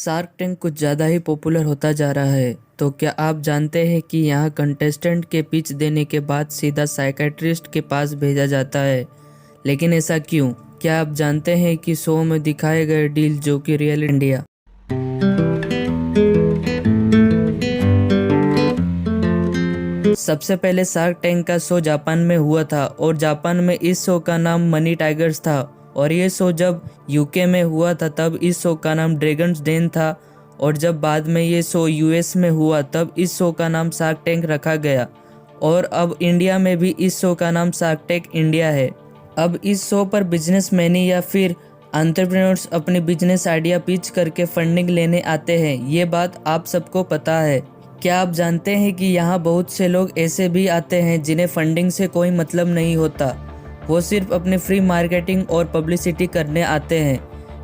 Shark tank कुछ ज़्यादा ही popular होता जा रहा है। तो क्या आप जानते हैं कि यहाँ कंटेस्टेंट के पिच देने के बाद सीधा साइकियाट्रिस्ट के पास भेजा जाता है। लेकिन ऐसा क्यों? क्या आप जानते हैं कि शो में दिखाए गए डील जो कि रियल इंडिया। सबसे पहले शार्क टैंक का शो जापान में हुआ था और जापान में इस शो का नाम मनी टाइगर्स था। और ये शो जब यूके में हुआ था तब इस शो का नाम ड्रैगन्स डेन था। और जब बाद में ये शो यूएस में हुआ तब इस शो का नाम शार्क टैंक रखा गया। और अब इंडिया में भी इस शो का नाम शार्क टैंक इंडिया है। अब इस शो पर बिजनेसमैन या फिर एंटरप्रेन्योर्स अपने बिजनेस आइडिया पिच करके फंडिंग लेने आते हैं। ये बात आप सबको पता है। क्या आप जानते हैं कि यहाँ बहुत से लोग ऐसे भी आते हैं जिन्हें फंडिंग से कोई मतलब नहीं होता। वो सिर्फ अपनी फ्री मार्केटिंग और पब्लिसिटी करने आते हैं,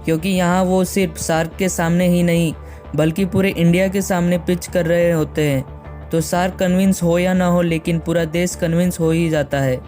क्योंकि यहाँ वो सिर्फ शार्क के सामने ही नहीं बल्कि पूरे इंडिया के सामने पिच कर रहे होते हैं। तो शार्क कन्विंस हो या ना हो, लेकिन पूरा देश कन्विंस हो ही जाता है।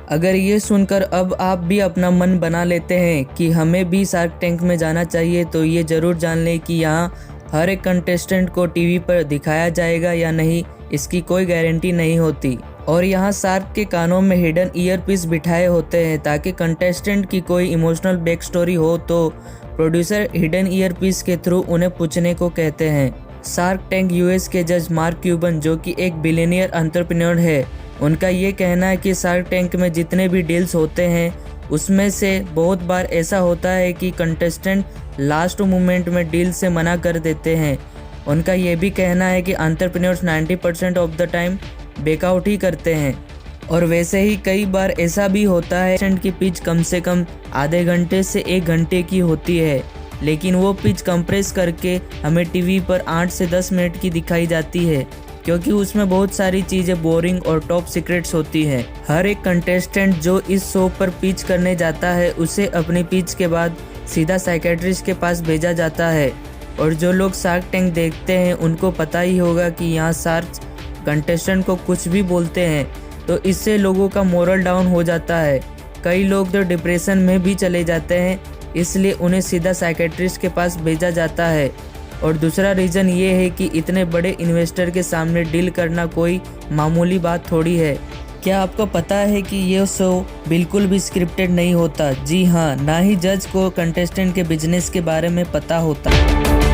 अगर ये सुनकर अब आप भी अपना मन बना लेते हैं कि हमें भी शार्क टैंक में जाना चाहिए, तो ये ज़रूर जान लें कि यहाँ हर एक कंटेस्टेंट को टीवी पर दिखाया जाएगा या नहीं, इसकी कोई गारंटी नहीं होती। और यहाँ शार्क के कानों में हिडन ईयर पीस बिठाए होते हैं ताकि कंटेस्टेंट की कोई इमोशनल बैक स्टोरी हो तो प्रोड्यूसर हिडन ईयर पीस के थ्रू उन्हें पूछने को कहते हैं। शार्क टैंक यूएस के जज मार्क क्यूबन, जो कि एक बिलियनियर एंटरप्रेन्योर है, उनका ये कहना है कि शार्क टैंक में जितने भी डील्स होते हैं उसमें से बहुत बार ऐसा होता है कि कंटेस्टेंट लास्ट मोमेंट में डील से मना कर देते हैं। उनका ये भी कहना है कि entrepreneurs 90% of the time back out ही करते हैं। और वैसे ही कई बार ऐसा भी होता है की पिच कम से कम आधे घंटे से 1 घंटे की होती है, लेकिन वो पिच कंप्रेस करके हमें टीवी पर 8 से 10 मिनट की दिखाई जाती है, क्योंकि उसमें बहुत सारी चीज़ें बोरिंग और टॉप सीक्रेट्स होती हैं। हर एक कंटेस्टेंट जो इस शो पर पिच करने जाता है उसे अपनी पिच के बाद सीधा साइकियाट्रिस्ट के पास भेजा जाता है। और जो लोग शार्क टैंक देखते हैं उनको पता ही होगा कि यहाँ शार्क कंटेस्टेंट को कुछ भी बोलते हैं तो इससे लोगों का मोरल डाउन हो जाता है। कई लोग तो डिप्रेशन में भी चले जाते हैं, इसलिए उन्हें सीधा साइकियाट्रिस्ट के पास भेजा जाता है। और दूसरा रीज़न ये है कि इतने बड़े इन्वेस्टर के सामने डील करना कोई मामूली बात थोड़ी है। क्या आपको पता है कि ये शो बिल्कुल भी स्क्रिप्टेड नहीं होता? जी हाँ, ना ही जज को कंटेस्टेंट के बिजनेस के बारे में पता होता।